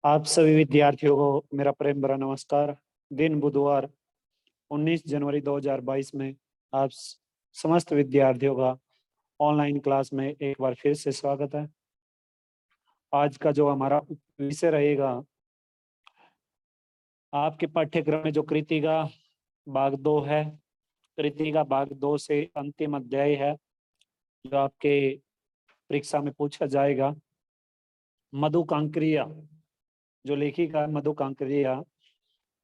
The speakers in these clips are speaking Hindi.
आप सभी विद्यार्थियों को मेरा प्रेम भरा नमस्कार। दिन बुधवार 19 जनवरी 2022 में आप समस्त विद्यार्थियों का ऑनलाइन क्लास में एक बार फिर से स्वागत है। आज का जो हमारा विषय रहेगा, आपके पाठ्यक्रम में जो कृतिका भाग 2 है, कृतिका भाग 2 से अंतिम अध्याय है जो आपके परीक्षा में पूछा जाएगा। मधु कांकरिया, जो लेखिका मधु कांकरिया,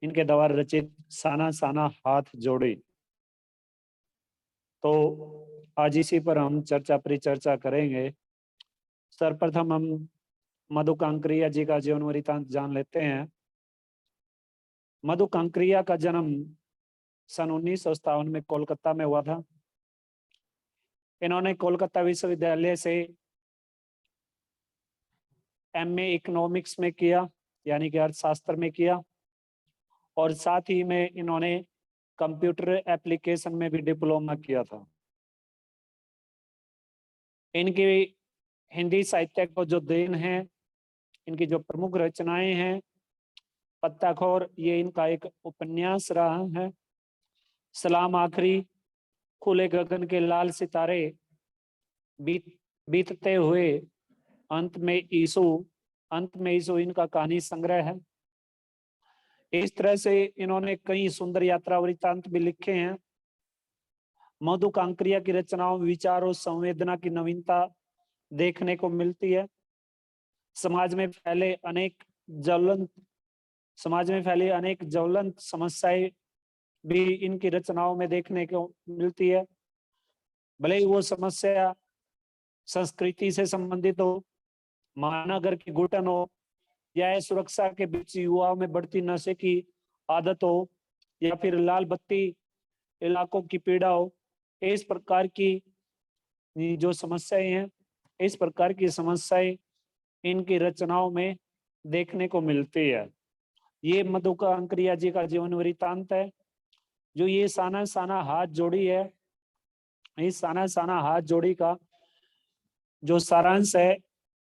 इनके द्वारा रचित साना साना हाथ जोड़े। तो आज इसी पर हम परिचर्चा करेंगे। सर्वप्रथम हम मधु कांकरिया जी का जीवन वृत्तांत जान लेते हैं। मधु कांकरिया का जन्म सन 1957 में कोलकाता में हुआ था। इन्होंने कोलकाता विश्वविद्यालय से एमए इकोनॉमिक्स में किया, यानी कि अर्थशास्त्र में किया, और साथ ही में इन्होंने कंप्यूटर एप्लीकेशन में भी डिप्लोमा किया था। इनकी हिंदी साहित्य को जो देन है, इनकी जो प्रमुख रचनाएं हैं, पत्ताखोर ये इनका एक उपन्यास रहा है। सलाम आखिरी, खुले गगन के लाल सितारे, बीतते हुए अंत में ईसु इनका कहानी संग्रह है। इस तरह से इन्होंने कई सुंदर यात्रा वृत्तांत भी लिखे हैं। मधु कांकरिया की रचनाओं में विचार और संवेदना की नवीनता देखने को मिलती है। समाज में फैले अनेक ज्वलंत समस्याएं भी इनकी रचनाओं में देखने को मिलती है। भले ही वो समस्या संस्कृति से संबंधित हो, महानगर की घुटन हो, या सुरक्षा के बीच युवाओं में बढ़ती नशे की आदत हो, या फिर लाल बत्ती इलाकों की पीड़ा हो, इस प्रकार की जो समस्याएं हैं, इस प्रकार की समस्याएं इनकी रचनाओं में देखने को मिलती है। ये मधु कांकरिया जी का जीवन वृत्तांत है। जो ये साना साना हाथ जोड़ी है, इस साना साना हाथ जोड़ी का जो सारांश है,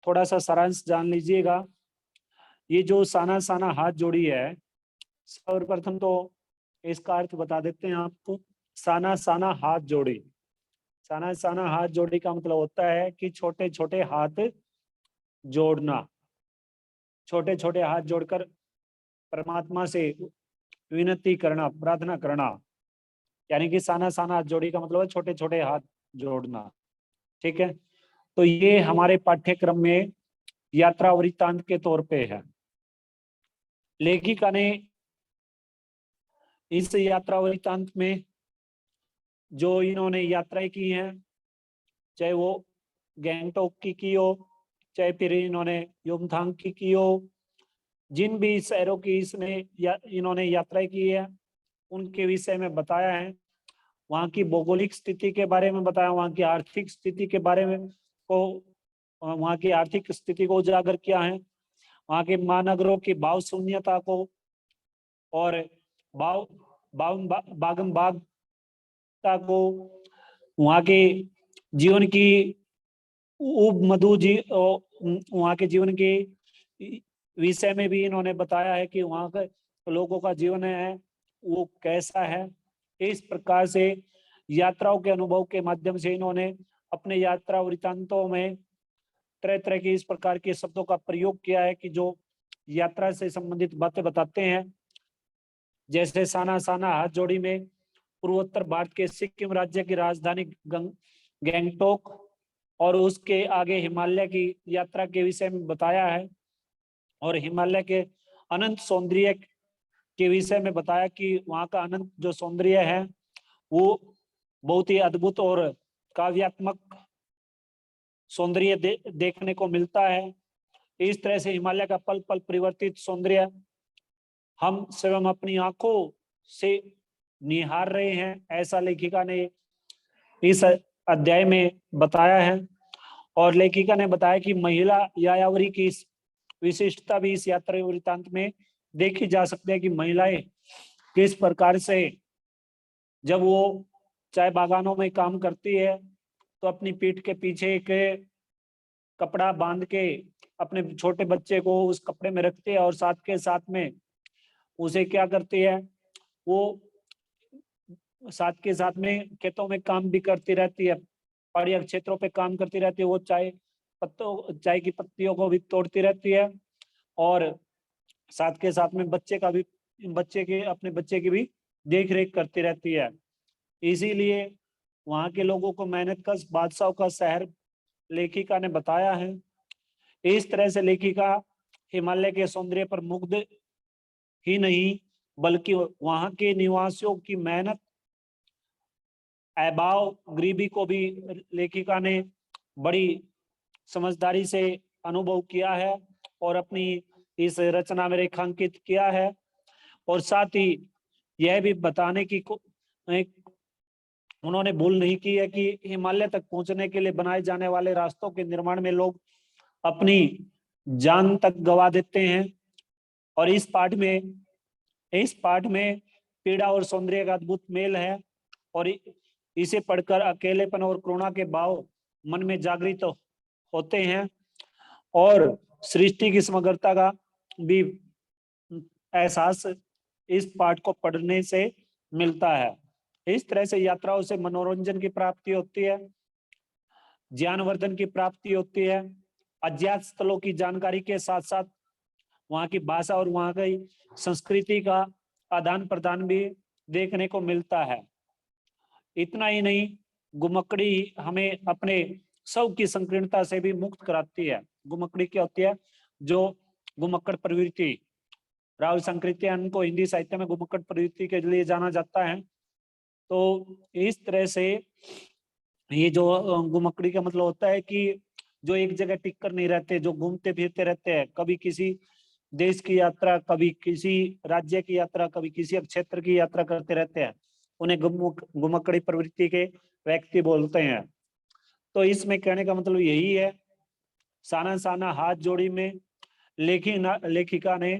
थोड़ा सा सारांश जान लीजिएगा। ये जो साना साना हाथ जोड़ी है, सर्वप्रथम तो इसका अर्थ बता देते हैं आपको। साना साना हाथ जोड़ी, साना साना हाथ जोड़ी का मतलब होता है कि छोटे छोटे हाथ जोड़ना, छोटे छोटे हाथ जोड़कर परमात्मा से विनती करना, प्रार्थना करना, यानी कि साना साना हाथ जोड़ी का मतलब है छोटे छोटे हाथ जोड़ना। ठीक है, तो ये हमारे पाठ्यक्रम में यात्रा वृत्तांत के तौर पे है। लेखिका ने इस यात्रा वृत्तांत में जो इन्होंने यात्राएं की हैं, चाहे वो गैंगटॉक की हो, चाहे फिर इन्होंने युमथांग की हो, जिन भी शहरों की इन्होंने यात्राएं की है, उनके विषय में बताया है। वहाँ की भौगोलिक स्थिति के बारे में बताया, वहाँ की आर्थिक स्थिति के बारे में वहाँ की आर्थिक स्थिति को उजागर किया है, वहाँ के महानगरों की भाव शून्यता को और बागम बागता को, वहाँ के जीवन की वहाँ के जीवन के विषय में भी इन्होंने बताया है कि वहाँ के लोगों का जीवन है वो कैसा है। इस प्रकार से यात्राओं के अनुभव के माध्यम से इन्होंने अपने यात्रा वृत्तांतों में तरह तरह के इस प्रकार के शब्दों का प्रयोग किया है कि जो यात्रा से संबंधित बातें बताते हैं। जैसे साना साना हाथ जोड़ी में पूर्वोत्तर भारत के सिक्किम राज्य की राजधानी गैंगटोक और उसके आगे हिमालय की यात्रा के विषय में बताया है, और हिमालय के अनंत सौंदर्य के विषय में बताया कि वहाँ का अनंत जो सौंदर्य है वो बहुत ही अद्भुत और काव्यात्मक सौंदर्य देखने को मिलता है। इस तरह से हिमालय का पल पल परिवर्तित सौंदर्य हम स्वयं अपनी आंखों से निहार रहे हैं, ऐसा लेखिका ने इस अध्याय में बताया है। और लेखिका ने बताया कि महिला यायावरी की विशिष्टता भी इस यात्रा वृत्तांत में देखी जा सकती है कि महिलाएं किस प्रकार से जब वो चाय बागानों में काम करती है तो अपनी पीठ के पीछे एक कपड़ा बांध के अपने छोटे बच्चे को उस कपड़े में रखती है और साथ के साथ में उसे क्या करती है, वो साथ के साथ में खेतों में काम भी करती रहती है, पहाड़ी क्षेत्रों पे काम करती रहती है। वो चाय की पत्तियों को भी तोड़ती रहती है और साथ के साथ में अपने बच्चे की भी देख रेख करती रहती है। इसीलिए वहां के लोगों को मेहनत का बादशाहों का शहर लेखिका ने बताया है। इस तरह से लेखिका हिमालय के सौंदर्य पर मुग्ध ही नहीं बल्कि वहां के निवासियों की मेहनत, अभाव, गरीबी को भी लेखिका ने बड़ी समझदारी से अनुभव किया है और अपनी इस रचना में रेखांकित किया है। और साथ ही यह भी बताने की उन्होंने भूल नहीं की है कि हिमालय तक पहुंचने के लिए बनाए जाने वाले रास्तों के निर्माण में लोग अपनी जान तक गवा देते हैं। और इस पाठ में पीड़ा और सौंदर्य का अद्भुत मेल है और इसे पढ़कर अकेलेपन और करुणा के भाव मन में जागृत होते हैं और सृष्टि की समग्रता का भी एहसास इस पाठ को पढ़ने से मिलता है। इस तरह से यात्राओं से मनोरंजन की प्राप्ति होती है, ज्ञानवर्धन की प्राप्ति होती है, अज्ञात स्थलों की जानकारी के साथ साथ वहाँ की भाषा और वहाँ की संस्कृति का आदान प्रदान भी देखने को मिलता है। इतना ही नहीं, गुमकड़ी हमें अपने सब की संकीर्णता से भी मुक्त कराती है। गुमकड़ी क्या होती है? जो गुमक्कड़ प्रवृत्ति, राहुल संकृत्यान को हिंदी साहित्य में गुमक्कड़ प्रवृत्ति के लिए जाना जाता है। तो इस तरह से ये जो गुमकड़ी का मतलब होता है कि जो एक जगह टिक कर नहीं रहते, जो घूमते फिरते रहते हैं, कभी किसी देश की यात्रा, कभी किसी राज्य की यात्रा, कभी किसी क्षेत्र की यात्रा करते रहते हैं, उन्हें गुमकड़ी प्रवृत्ति के व्यक्ति बोलते हैं। तो इसमें कहने का मतलब यही है, साना साना हाथ जोड़ी में लेखिका ने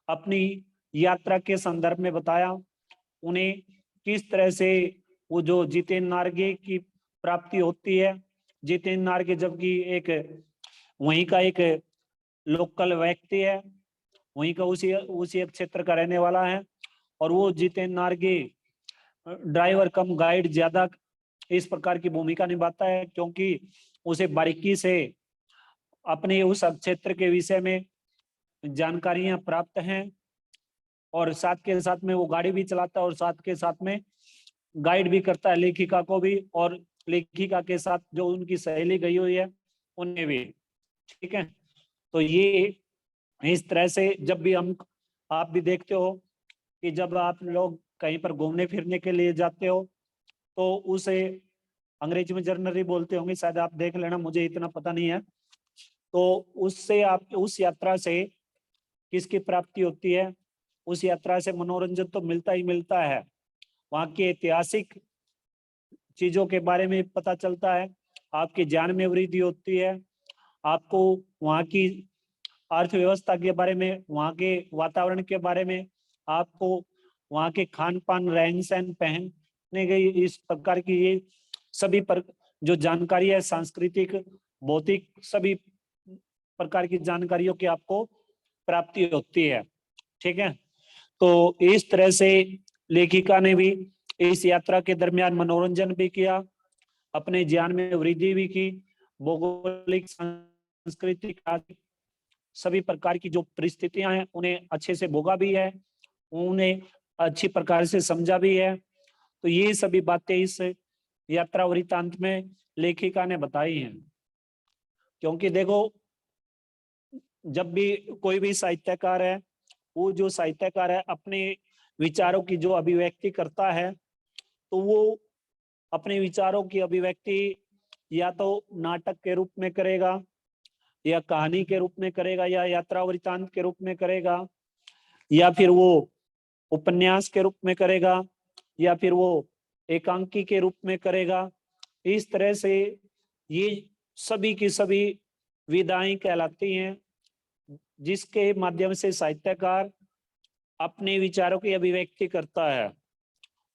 अपनी यात्रा के संदर्भ में बताया उन्हें किस तरह से वो जो जितेन नार्गे की प्राप्ति होती है। जितेन नार्गे जबकि एक वहीं का एक लोकल व्यक्ति है, वहीं का उसी क्षेत्र का रहने वाला है और वो जितेन नार्गे ड्राइवर कम गाइड ज्यादा इस प्रकार की भूमिका निभाता है, क्योंकि उसे बारीकी से अपने उस क्षेत्र के विषय में जानकारियां प्राप्त हैं और साथ के साथ में वो गाड़ी भी चलाता है और साथ के साथ में गाइड भी करता है लेखिका को भी और लेखिका के साथ जो उनकी सहेली गई हुई है उन्हें भी। ठीक है, तो ये इस तरह से जब भी आप भी देखते हो कि जब आप लोग कहीं पर घूमने फिरने के लिए जाते हो तो उसे अंग्रेजी में जर्नरी बोलते होंगे, शायद आप देख लेना, मुझे इतना पता नहीं है। तो उससे आप उस यात्रा से किसकी प्राप्ति होती है? उस यात्रा से मनोरंजन तो मिलता ही मिलता है, वहाँ की ऐतिहासिक चीजों के बारे में पता चलता है, आपके ज्ञान में वृद्धि होती है, आपको वहाँ की अर्थव्यवस्था के बारे में, वहाँ के वातावरण के बारे में, आपको वहाँ के खान पान, रहन सहन, पहनने गई इस प्रकार की ये सभी पर जो जानकारी है, सांस्कृतिक, भौतिक, सभी प्रकार की जानकारियों की आपको प्राप्ति होती है। ठीक है, तो इस तरह से लेखिका ने भी इस यात्रा के दरमियान मनोरंजन भी किया, अपने ज्ञान में वृद्धि भी की, भौगोलिक, सांस्कृतिक, सभी प्रकार की जो परिस्थितियां हैं उन्हें अच्छे से भोगा भी है, उन्हें अच्छी प्रकार से समझा भी है। तो ये सभी बातें इस यात्रा वृत्तांत में लेखिका ने बताई हैं। क्योंकि देखो, जब भी कोई भी साहित्यकार है, वो जो साहित्यकार है अपने विचारों की जो अभिव्यक्ति करता है, तो वो अपने विचारों की अभिव्यक्ति या तो नाटक के रूप में करेगा, या कहानी के रूप में करेगा, या यात्रा वृत्तांत के रूप में करेगा, या फिर वो उपन्यास के रूप में करेगा, या फिर वो एकांकी के रूप में करेगा। इस तरह से ये सभी की सभी विधाएं कहलाती हैं, जिसके माध्यम से साहित्यकार अपने विचारों की अभिव्यक्ति करता है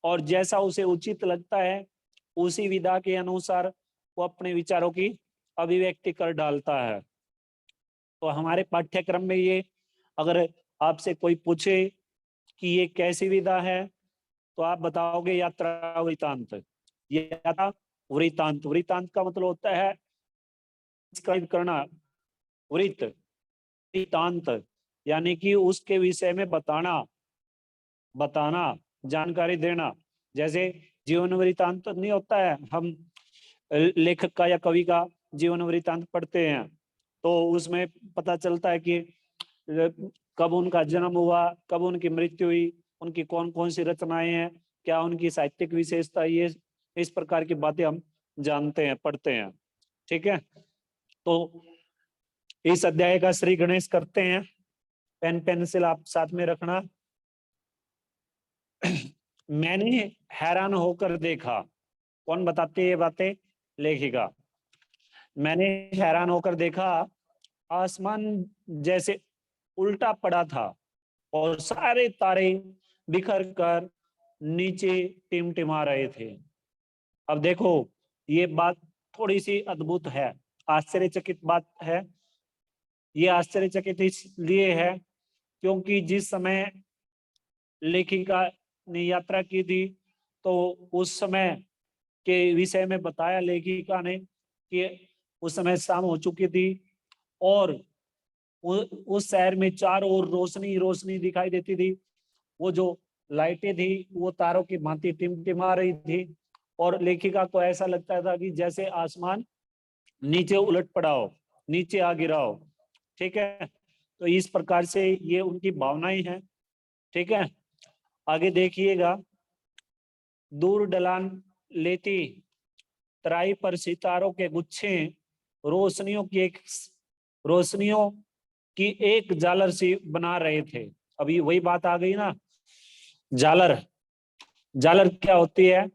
और जैसा उसे उचित लगता है उसी विधा के अनुसार वो अपने विचारों की अभिव्यक्ति कर डालता है। तो हमारे पाठ्यक्रम में ये, अगर आपसे कोई पूछे कि ये कैसी विधा है, तो आप बताओगे यात्रा वृत्तांत। यात्रा वृत्तांत, वृत्तांत का मतलब होता है डिस्क्राइब करना, वृत्त वृत्तांत यानी कि उसके विषय में बताना, बताना, जानकारी देना। जैसे जीवन वृत्तांत नहीं होता है, हम लेखक का या कवि का जीवन वृत्तांत पढ़ते हैं तो उसमें पता चलता है कि कब उनका जन्म हुआ, कब उनकी मृत्यु हुई, उनकी कौन कौन सी रचनाएं हैं, क्या उनकी साहित्यिक विशेषता, ये इस प्रकार की बातें हम जानते हैं, पढ़ते हैं। ठीक है, तो इस अध्याय का श्री गणेश करते हैं। पेन पेंसिल आप साथ में रखना। मैंने हैरान होकर देखा, कौन बताते हैं ये बातें? लेखिका। मैंने हैरान होकर देखा, आसमान जैसे उल्टा पड़ा था और सारे तारे बिखर कर नीचे टिमटिमा रहे थे। अब देखो, ये बात थोड़ी सी अद्भुत है, आश्चर्यचकित बात है। ये आश्चर्यचकित इसलिए है क्योंकि जिस समय लेखिका ने यात्रा की थी तो उस समय के विषय में बताया लेखिका ने कि उस समय शाम हो चुकी थी और उस शहर में चारों ओर रोशनी रोशनी दिखाई देती थी। वो जो लाइटें थी वो तारों की भांति टिमटिमा रही थी और लेखिका को ऐसा लगता था कि जैसे आसमान नीचे उलट पड़ा हो, नीचे आ गिरा हो। ठीक है, तो इस प्रकार से ये उनकी भावनाएं हैं। ठीक है, आगे देखिएगा। दूर ढलान लेती तराई पर सितारों के गुच्छे रोशनियों की एक झालर सी बना रहे थे। अभी वही बात आ गई ना, झालर। झालर क्या होती है?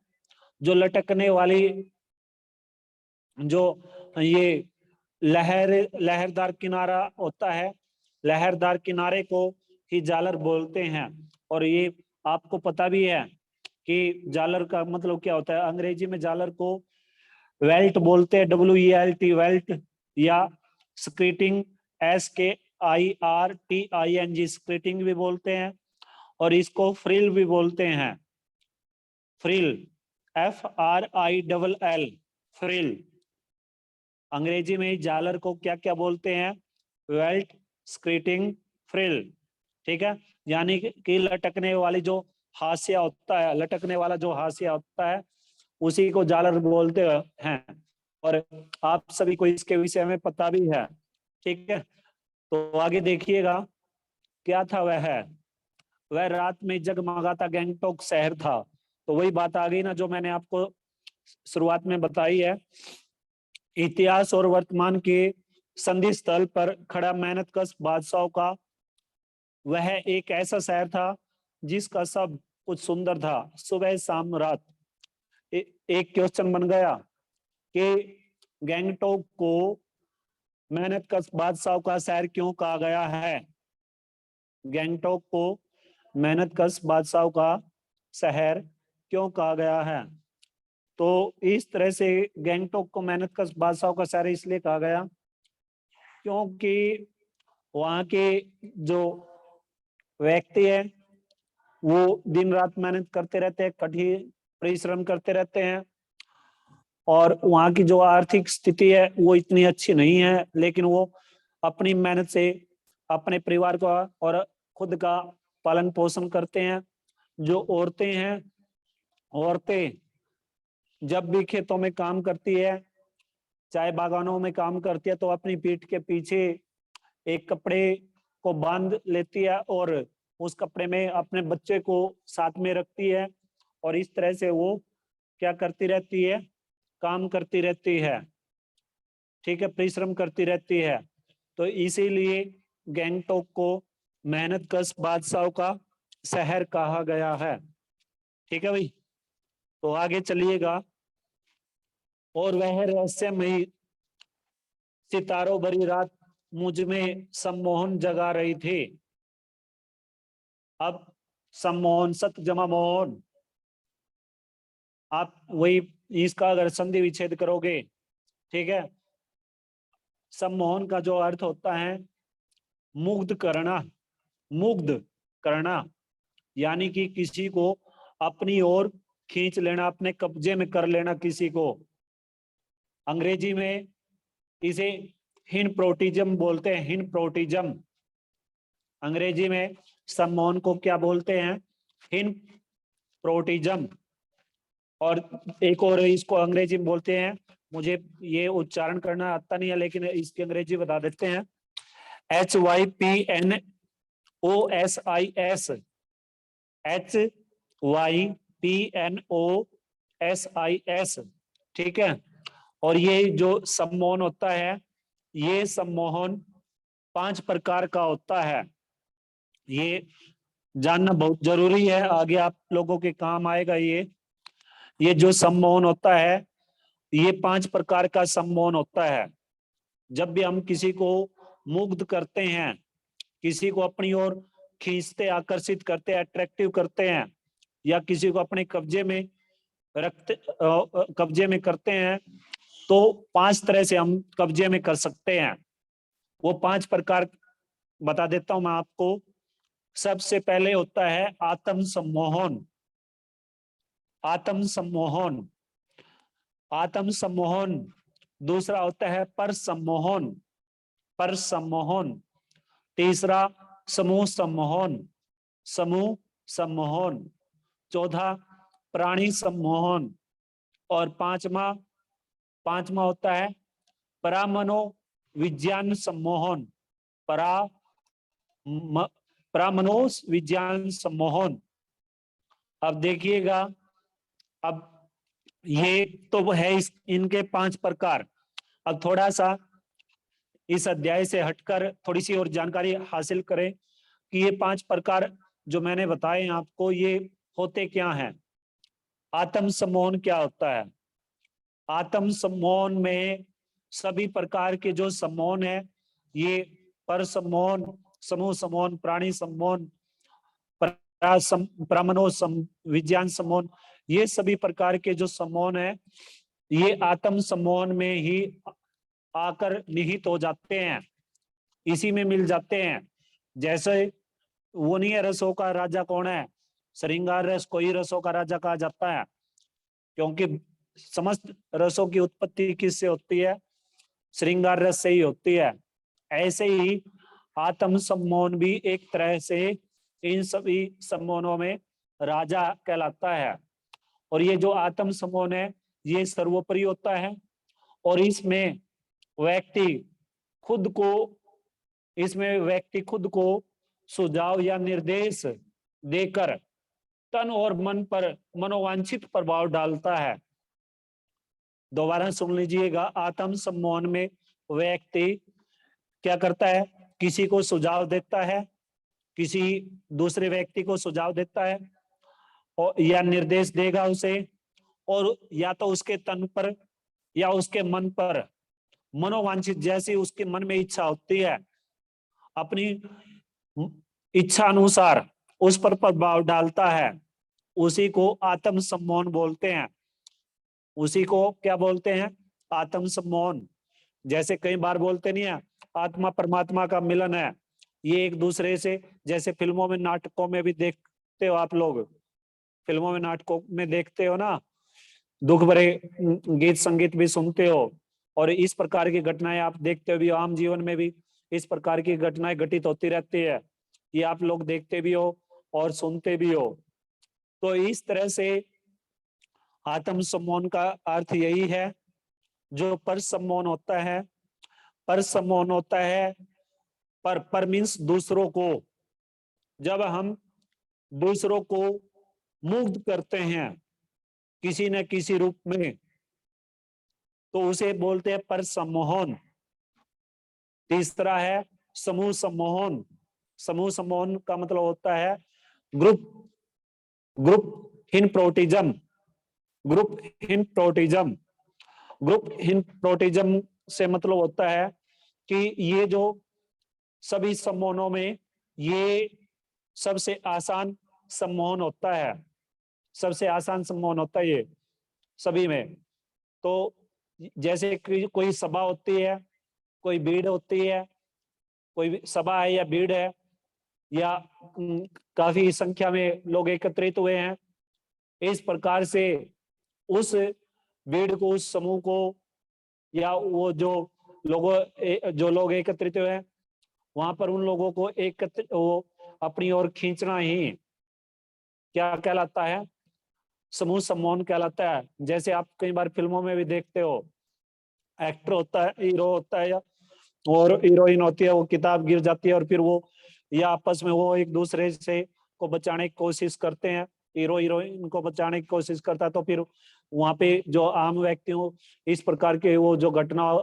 जो लटकने वाली, जो ये लहरदार किनारा होता है, लहरदार किनारे को ही झालर बोलते हैं। और ये आपको पता भी है कि झालर का मतलब क्या होता है। अंग्रेजी में झालर को वेल्ट बोलते हैं, WELT, वेल्ट, या स्क्रीटिंग, SKIRTING, स्क्रीटिंग भी बोलते हैं। और इसको फ्रिल भी बोलते हैं, फ्रिल, FRILL, फ्रिल। अंग्रेजी में झालर को क्या क्या बोलते हैं? वेल्ट, स्क्रीटिंग, फ्रिल। ठीक है, यानी कि लटकने वाली जो हाशिया होता है, लटकने वाला जो हाशिया होता है उसी को झालर बोलते हैं। और आप सभी को इसके विषय में पता भी है। ठीक है, तो आगे देखिएगा क्या था वह रात में जगमगाता गैंगटॉक शहर था। तो वही बात आ गई ना जो मैंने आपको शुरुआत में बताई है। इतिहास और वर्तमान के संधि स्थल पर खड़ा मेहनतकश बादशाह का वह एक ऐसा शहर था जिसका सब कुछ सुंदर था। सुबह शाम रात एक क्वेश्चन बन गया कि गैंगटॉक को मेहनतकश बादशाह का शहर क्यों कहा गया है? गैंगटॉक को मेहनतकश बादशाह का शहर क्यों कहा गया है? तो इस तरह से गैंगटॉक को मेहनतकश बादशाह का शहर इसलिए कहा गया क्योंकि वहाँ के जो व्यक्ति है वो दिन रात मेहनत करते रहते हैं, कठिन परिश्रम करते रहते हैं। और वहाँ की जो आर्थिक स्थिति है वो इतनी अच्छी नहीं है, लेकिन वो अपनी मेहनत से अपने परिवार का और खुद का पालन पोषण करते हैं। जो औरतें जब भी खेतों में काम करती है, चाहे बागानों में काम करती है, तो अपनी पीठ के पीछे एक कपड़े को बांध लेती है और उस कपड़े में अपने बच्चे को साथ में रखती है और इस तरह से वो क्या करती रहती है? काम करती रहती है। ठीक है, परिश्रम करती रहती है। तो इसीलिए गैंगटॉक को मेहनतकश बादशाह का शहर कहा गया है। ठीक है भाई, तो आगे चलिएगा। और वह रहस्यमयी सितारों भरी रात मुझ में सम्मोहन जगा रही थी। अब सम्मोहन, सत जमा मोहन, आप वही इसका अगर संधि विच्छेद करोगे, ठीक है, सम्मोहन का जो अर्थ होता है मुग्ध करना, मुग्ध करना, यानी कि किसी को अपनी ओर खींच लेना, अपने कब्जे में कर लेना किसी को। अंग्रेजी में इसे हिप्नोटिज्म बोलते हैं, हिप्नोटिज्म। अंग्रेजी में सम्मोहन को क्या बोलते हैं? हिप्नोटिज्म। और एक और इसको अंग्रेजी में बोलते हैं, मुझे ये उच्चारण करना आता नहीं है लेकिन इसकी अंग्रेजी बता देते हैं, HYPNOSIS, HYPNOSIS, ठीक है। और ये जो सम्मोहन होता है, ये सम्मोहन 5 प्रकार का होता है। ये जानना बहुत जरूरी है, आगे आप लोगों के काम आएगा। ये जो सम्मोहन होता है, ये 5 प्रकार का सम्मोहन होता है। जब भी हम किसी को मुग्ध करते हैं, किसी को अपनी ओर खींचते, आकर्षित करते, अट्रैक्टिव करते हैं, या किसी को अपने कब्जे में रखते, कब्जे में करते हैं, तो 5 तरह से हम कब्जे में कर सकते हैं। वो 5 प्रकार बता देता हूं मैं आपको। सबसे पहले होता है आत्म सम्मोहन। आत्म सम्मोहन, आत्म सम्मोहन। दूसरा होता है पर सम्मोहन, पर सम्मोहन। तीसरा समूह सम्मोहन, समूह सम्मोहन। चौथा प्राणी सम्मोहन। और पांचवा पांचवा होता है परामनो विज्ञान सम्मोहन, परामनो विज्ञान सम्मोहन। अब देखिएगा, अब ये तो है इनके 5 प्रकार। अब थोड़ा सा इस अध्याय से हटकर थोड़ी सी और जानकारी हासिल करें कि ये 5 प्रकार जो मैंने बताए आपको, ये होते क्या हैं। आत्म सम्मोहन क्या होता है? आत्म सम्मोहन में सभी प्रकार के जो सम्मोहन है, ये पर सम्मोहन, समूह सम्मोहन, प्राणी सम्मोहन, प्रामनो विज्ञान सम्मोहन, ये सभी प्रकार के जो सम्मोहन है, ये आत्म सम्मोहन में ही आकर निहित हो जाते हैं, इसी में मिल जाते हैं। जैसे वो नहीं है, रसों का राजा कौन है? श्रृंगार रस को ही रसों का राजा कहा जाता है, क्योंकि समस्त रसों की उत्पत्ति किससे होती है? श्रृंगार रस से ही होती है। ऐसे ही आत्म सम्मोहन भी एक तरह से इन सभी सम्मोहनों में राजा कहलाता है। और ये जो आत्म सम्मोहन है, ये सर्वोपरि होता है, और इसमें व्यक्ति खुद को सुझाव या निर्देश देकर तन और मन पर मनोवांछित प्रभाव डालता है। दोबारा सुन लीजिएगा, आत्म सम्मोहन में व्यक्ति क्या करता है? किसी को सुझाव देता है, किसी दूसरे व्यक्ति को सुझाव देता है, और या निर्देश देगा उसे, और या तो उसके तन पर या उसके मन पर मनोवांछित, जैसी उसके मन में इच्छा होती है, अपनी इच्छा अनुसार उस पर प्रभाव डालता है। उसी को आत्म सम्मोहन बोलते हैं। उसी को क्या बोलते हैं? आत्म सम्मोहन। जैसे कई बार बोलते नहीं है, आत्मा परमात्मा का मिलन है। ये एक दूसरे से, जैसे फिल्मों में, नाटकों में भी देखते हो आप लोग, फिल्मों में नाटकों में देखते हो ना, दुख भरे गीत संगीत भी सुनते हो, और इस प्रकार की घटनाएं आप देखते हो भी। आम जीवन में भी इस प्रकार की घटनाएं घटित होती रहती है, ये आप लोग देखते भी हो और सुनते भी हो। तो इस तरह से आत्म सम्मोहन का अर्थ यही है। जो पर सम्मोहन होता है, पर सम्मोहन होता है, पर मीन्स दूसरों को। जब हम दूसरों को मुग्ध करते हैं किसी न किसी रूप में, तो उसे बोलते हैं पर सम्मोहन। तीसरा है समूह सम्मोहन। समूह सम्मोहन का मतलब होता है group group hypnotism. Group hypnotism group hypnotism से मतलब होता है कि ये जो सभी सम्मोहनों में ये सबसे आसान सम्मोहन होता है, सबसे आसान सम्मोहन होता है ये सभी में। तो जैसे कोई सभा होती है, कोई भीड़ होती है, कोई सभा है या भीड़ है, या काफी संख्या में लोग एकत्रित हुए हैं, इस प्रकार से उस भीड़ को, उस समूह को, या वो जो लोग एकत्रित हुए हैं वहां पर उन लोगों को वो अपनी ओर खींचना ही क्या कहलाता है? समूह सम्मोहन कहलाता है। जैसे आप कई बार फिल्मों में भी देखते हो, एक्टर होता है, हीरो होता है और हीरोइन होती है, वो किताब गिर जाती है और फिर वो या आपस में वो एक दूसरे से को बचाने की कोशिश करते हैं, हीरो हीरोइन को बचाने की कोशिश करता है, तो फिर वहां पे जो आम व्यक्ति हो इस प्रकार के वो जो घटना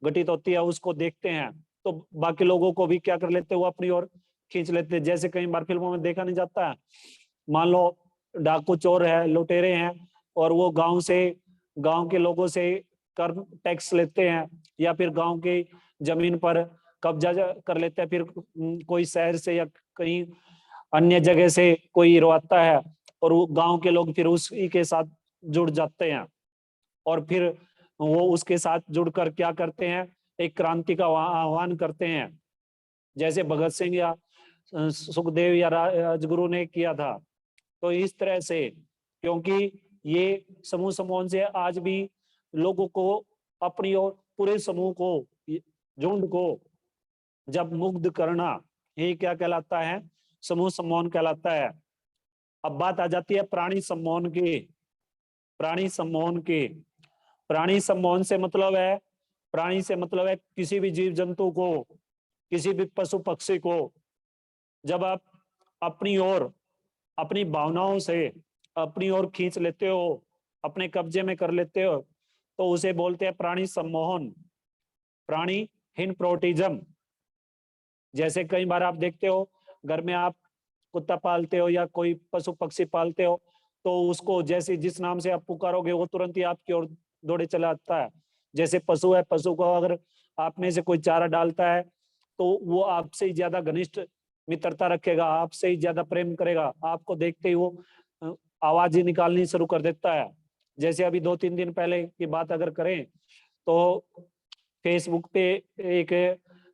घटित होती है उसको देखते हैं, तो बाकी लोगों को भी क्या कर लेते हैं, वो अपनी ओर खींच लेते हैं। जैसे कई बार फिल्मों में देखा नहीं जाता है, मान लो डाकू चोर है, लुटेरे हैं, और वो गांव के लोगों से कर टैक्स लेते हैं, या फिर गांव की जमीन पर कब्जा कर लेते हैं, फिर कोई शहर से या कहीं अन्य जगह से कोई हीरो आता है और वो गांव के लोग फिर उसी के साथ जुड़ जाते हैं, और फिर वो उसके साथ जुड़कर क्या करते हैं, एक क्रांति का आह्वान करते हैं, जैसे भगत सिंह या सुखदेव या राजगुरु ने किया था। तो इस तरह से, क्योंकि ये समूह सम्मोहन से आज भी लोगों को अपनी और पूरे समूह को, झुंड को जब मुग्ध करना, ये क्या कहलाता है? समूह सम्मोहन कहलाता है। अब बात आ जाती है प्राणी सम्मोहन की। प्राणी सम्मोहन की, प्राणी सम्मोहन से मतलब है, प्राणी से मतलब है किसी भी जीव जंतु को, किसी भी पशु पक्षी को जब आप अपनी ओर, अपनी भावनाओं से अपनी ओर खींच लेते हो, अपने कब्जे में कर लेते हो, तो उसे बोलते हैं प्राणी सम्मोहन, प्राणी हिप्नोटिज्म। जैसे कई बार आप देखते हो घर में आप कुत्ता पालते हो या कोई पशु पक्षी पालते हो, तो उसको जैसे जिस नाम से आप पुकारोगे वो तुरंत ही आपकी ओर दौड़े चला आता है। जैसे पशु है, पशु को अगर आप में से कोई चारा डालता है तो वो आपसे ही ज्यादा घनिष्ठ मित्रता रखेगा, आपसे ही ज्यादा प्रेम करेगा, आपको देखते ही वो आवाज ही निकालनी शुरू कर देता है। जैसे अभी 2-3 दिन पहले की बात अगर करें तो फेसबुक पे एक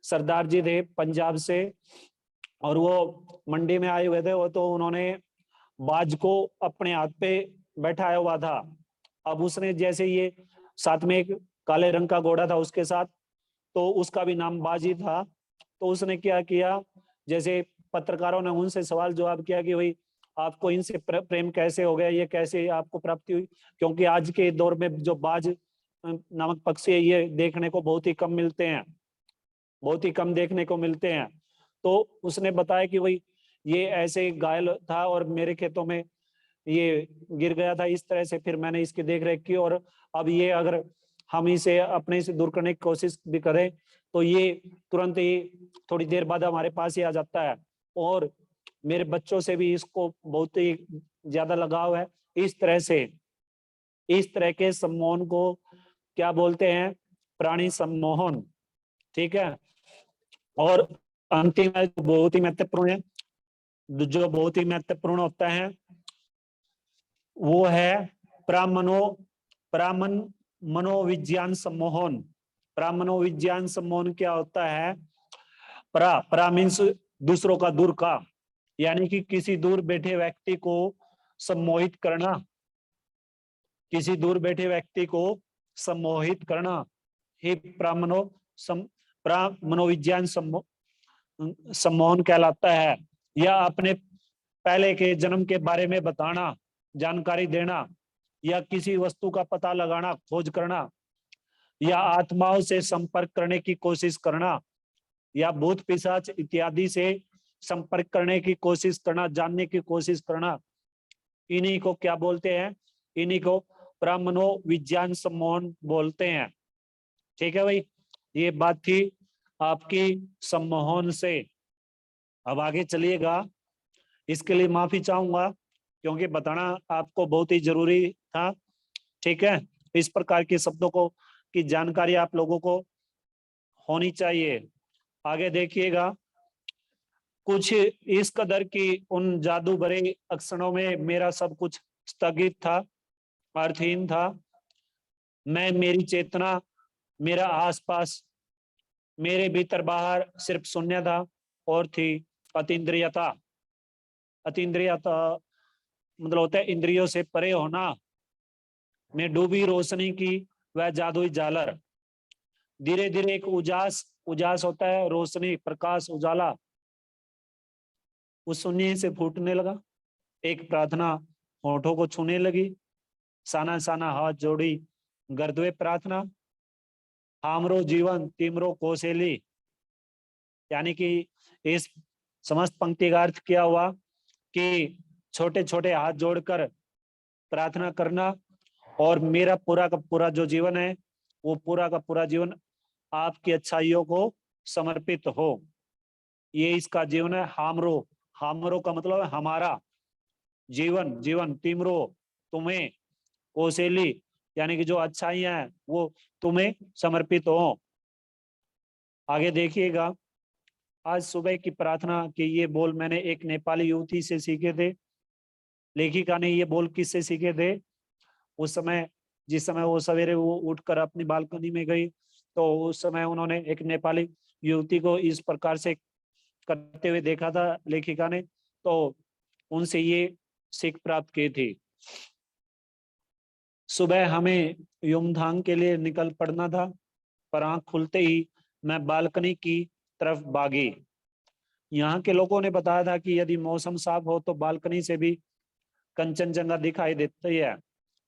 सरदार जी थे पंजाब से, और वो मंडी में आए हुए थे, वो तो उन्होंने बाज को अपने हाथ पे बैठाया हुआ था। अब उसने जैसे ये साथ में एक काले रंग का घोड़ा था उसके साथ, तो उसका भी नाम बाजी था। तो उसने क्या किया, जैसे पत्रकारों ने उनसे सवाल जवाब किया कि भाई आपको इनसे प्रेम कैसे हो गया, ये कैसे आपको प्राप्ति हुई, क्योंकि आज के दौर में जो बाज नामक पक्षी है ये देखने को बहुत ही कम मिलते हैं, बहुत ही कम देखने को मिलते हैं। तो उसने बताया कि भाई ये ऐसे घायल था और मेरे खेतों में ये गिर गया था, इस तरह से फिर मैंने इसकी देख रेख की, और अब ये अगर हम इसे अपने से दूर करने की कोशिश भी करें तो ये तुरंत ही थोड़ी देर बाद हमारे पास ही आ जाता है, और मेरे बच्चों से भी इसको बहुत ही ज्यादा लगाव है। इस तरह से, इस तरह के सम्मोहन को क्या बोलते हैं? प्राणी सम्मोहन। ठीक है। और अंतिम है, बहुत ही महत्वपूर्ण है, जो बहुत ही महत्वपूर्ण होता है वो है प्रामन मनोविज्ञान सम्मोहन। प्रामनोविज्ञान सम्मोहन क्या होता है? प्रा मीन्स दूसरों का, दूर का, यानी कि किसी दूर बैठे व्यक्ति को सम्मोहित करना, किसी दूर बैठे व्यक्ति को सम्मोहित करना ही प्रामनोविज्ञान सम्मोहन कहलाता है। या अपने पहले के जन्म के बारे में बताना, जानकारी देना, या किसी वस्तु का पता लगाना, खोज करना, या आत्माओं से संपर्क करने की कोशिश करना, या भूत पिशाच इत्यादि से संपर्क करने की कोशिश करना, जानने की कोशिश करना, इन्हीं को क्या बोलते हैं? इन्हीं को प्रामनोविज्ञान सम्मोहन बोलते हैं। ठीक है भाई, ये बात थी आपकी सम्मोहन से। अब आगे चलिएगा, इसके लिए माफी चाहूंगा क्योंकि बताना आपको बहुत ही जरूरी था। ठीक है, इस प्रकार के शब्दों को की जानकारी आप लोगों को होनी चाहिए। आगे देखिएगा, कुछ इस कदर की उन जादू भरे अक्षरों में मेरा सब कुछ स्थगित था, अर्थहीन था। मैं, मेरी चेतना, मेरा आसपास मेरे भीतर बाहर सिर्फ शून्य था और थी अतीन्द्रियता। अतीन्द्रियता मतलब होता है इंद्रियों से परे होना। मैं डूबी रोशनी की वह जादुई झालर। धीरे धीरे एक उजास, उजास होता है रोशनी, प्रकाश, उजाला, उस शून्य से फूटने लगा। एक प्रार्थना होठों को छूने लगी। साना साना हाथ जोड़ी गर्दवे प्रार्थना, हामरो जीवन तिमरो कौशेली। यानी कि इस समस्त पंक्ति का अर्थ क्या हुआ कि छोटे छोटे हाथ जोड़कर प्रार्थना करना और मेरा पूरा का पूरा जो जीवन है वो पूरा का पूरा जीवन आपकी अच्छाइयों को समर्पित हो। ये इसका जीवन है। हामरो, हामरो का मतलब है हमारा जीवन, जीवन तिमरो तुम्हें, कौशेली यानी कि जो अच्छाइयां हैं वो तुम्हें समर्पित हो। आगे देखिएगा, आज सुबह की प्रार्थना के ये बोल मैंने एक नेपाली युवती से सीखे थे। लेखिका ने ये बोल किससे सीखे थे? उस समय, जिस समय वो सवेरे वो उठकर अपनी बालकनी में गई तो उस समय उन्होंने एक नेपाली युवती को इस प्रकार से करते हुए देखा था लेखिका ने, तो उनसे ये सीख प्राप्त की थी। सुबह हमें युमथांग के लिए निकल पड़ना था, पर आंख खुलते ही मैं बालकनी की तरफ भागी। यहाँ के लोगों ने बताया था कि यदि मौसम साफ हो तो बालकनी से भी कंचनजंगा दिखाई देती है।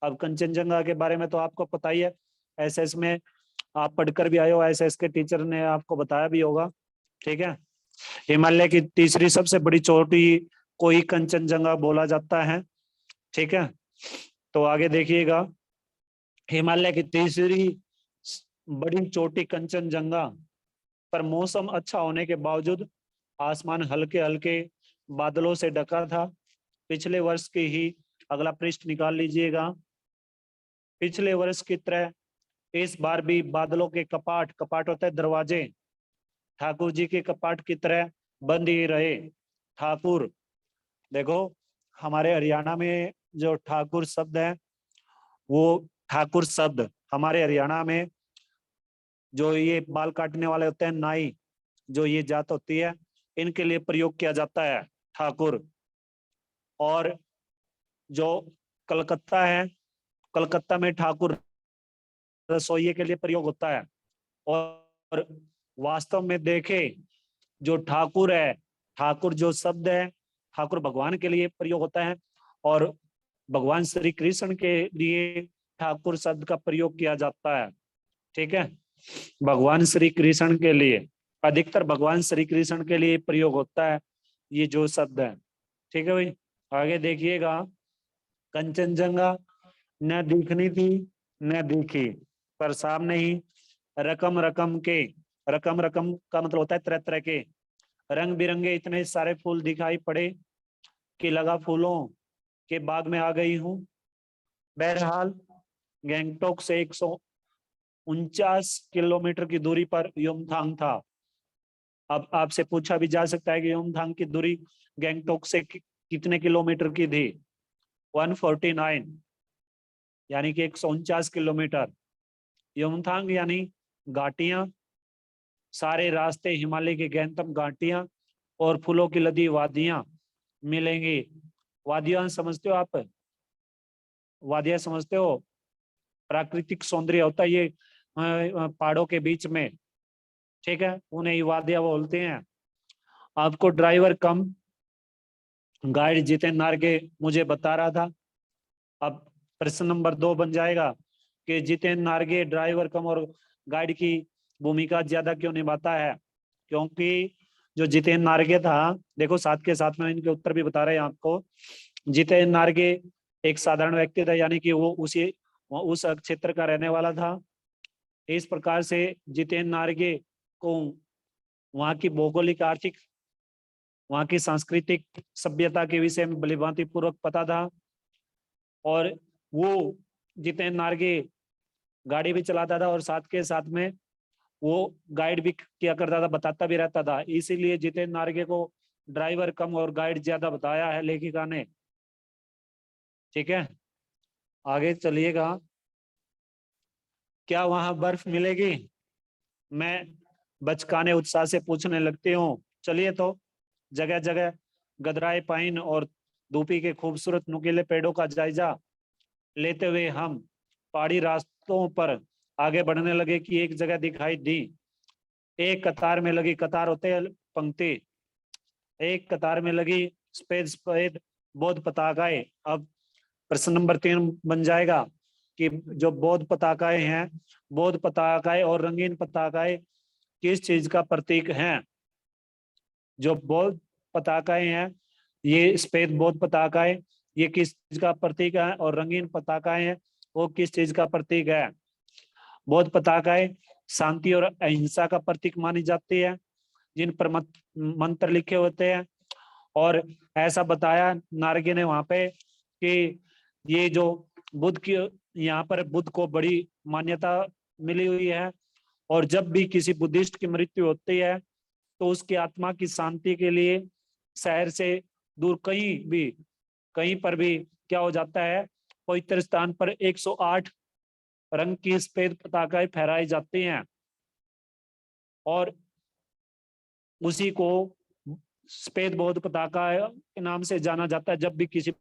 अब कंचनजंगा के बारे में तो आपको पता ही है, एसएस में आप पढ़कर भी आए हो, एसएस के टीचर ने आपको बताया भी होगा। ठीक है, हिमालय की तीसरी सबसे बड़ी चोटी को ही कंचनजंगा बोला जाता है। ठीक है, तो आगे देखिएगा, हिमालय की तीसरी बड़ी चोटी कंचनजंगा पर मौसम अच्छा होने के बावजूद आसमान हल्के हल्के बादलों से ढका था। पिछले वर्ष की ही अगला पृष्ठ निकाल लीजिएगा। पिछले वर्ष की तरह इस बार भी बादलों के कपाट, कपाट होता है दरवाजे, ठाकुर जी के कपाट की तरह बंद ही रहे। ठाकुर, देखो हमारे हरियाणा में जो ठाकुर शब्द है वो ठाकुर शब्द हमारे हरियाणा में जो ये बाल काटने वाले होते हैं नाई, जो ये जात होती है, इनके लिए प्रयोग किया जाता है ठाकुर। और जो कलकत्ता है, कलकत्ता में ठाकुर रसोइये के लिए प्रयोग होता है। और वास्तव में देखे जो ठाकुर है, ठाकुर जो शब्द है ठाकुर भगवान के लिए प्रयोग होता है और भगवान श्री कृष्ण के लिए ठाकुर शब्द का प्रयोग किया जाता है। ठीक है, भगवान श्री कृष्ण के लिए, अधिकतर भगवान श्री कृष्ण के लिए प्रयोग होता है ये जो शब्द है। ठीक है भाई, आगे देखिएगा, कंचनजंगा न दिखनी थी न दिखी, पर सामने ही रकम रकम के, रकम रकम का मतलब होता है तरह तरह के, रंग बिरंगे इतने सारे फूल दिखाई पड़े कि लगा फूलों के बाग में आ गई हूँ। बहरहाल गैंगटोक से 149 किलोमीटर की दूरी पर युमथांग था। अब आपसे पूछा भी जा सकता है कि युमथांग की दूरी गैंगटोक से कितने किलोमीटर की थी? 149, यानी कि 149 किलोमीटर। युमथांग यानी घाटियां, सारे रास्ते हिमालय की गहनतम घाटियां और फूलों की लदी वादियां मिलेंगी। वादियां समझते हो आप? वादियां समझते हो? प्राकृतिक सौंदर्य होता है ये पहाड़ों के बीच में। ठीक है, उन्हें ही वादियां बोलते हैं। आपको ड्राइवर कम गाइड जितेन नार्गे मुझे बता रहा था। अब प्रश्न नंबर 2 बन जाएगा कि जितेन नार्गे ड्राइवर कम और गाइड की भूमिका ज्यादा क्यों निभाता है? क्योंकि जो जितेन नार्गे था, देखो साथ के साथ में इनके उत्तर भी बता रहे हैं आपको। जितेन नार्गे एक साधारण व्यक्ति था, यानी कि वो उस क्षेत्र का रहने वाला था। इस प्रकार से जितेन नार्गे को वहाँ की भौगोलिक, आर्थिक, वहाँ की सांस्कृतिक सभ्यता के विषय में भलीभांति पूर्वक पता था। और वो जितेन नार्गे गाड़ी भी चलाता था और साथ के साथ में वो गाइड भी किया करता था, बताता भी रहता था। इसीलिए जितेन नार्गे को ड्राइवर कम और गाइड ज्यादा बताया है लेखिका ने। ठीक है, आगे चलिएगा। क्या वहां बर्फ मिलेगी? मैं बचकाने उत्साह से पूछने लगती हूँ, चलिए तो। जगह जगह गदराए पाइन और धूपी के खूबसूरत नुकीले पेड़ों का जायजा लेते हुए हम पहाड़ी रास्तों पर आगे बढ़ने लगे कि एक जगह दिखाई दी। एक कतार में लगी, कतार होते हैं पंक्ति, एक कतार में लगी सफेद सफेद बौद्ध पताकाएं। अब प्रश्न नंबर 3 बन जाएगा कि जो बौद्ध पताकाएं हैं, बौद्ध पताकाएं और रंगीन पताकाएं किस चीज का प्रतीक हैं? जो बौद्ध पताकाएं हैं, ये सफेद बौद्ध पताकाएं, ये किस चीज का प्रतीक है? और रंगीन पताकाएं हैं, वो किस चीज का प्रतीक है? बौद्ध पताकाएं शांति और अहिंसा का प्रतीक मानी जाती है, जिन पर मंत्र लिखे होते हैं। और ऐसा बताया नारगे ने वहां पे कि ये जो बुद्ध की, यहाँ पर बुद्ध को बड़ी मान्यता मिली हुई है, और जब भी किसी बुद्धिस्ट की मृत्यु होती है तो उसकी आत्मा की शांति के लिए शहर से दूर कहीं पर भी क्या हो जाता है, पवित्र स्थान पर 108 रंग की सफेद पताकाएं फहराई जाती हैं, और उसी को सफेद बौद्ध पताका के नाम से जाना जाता है। जब भी किसी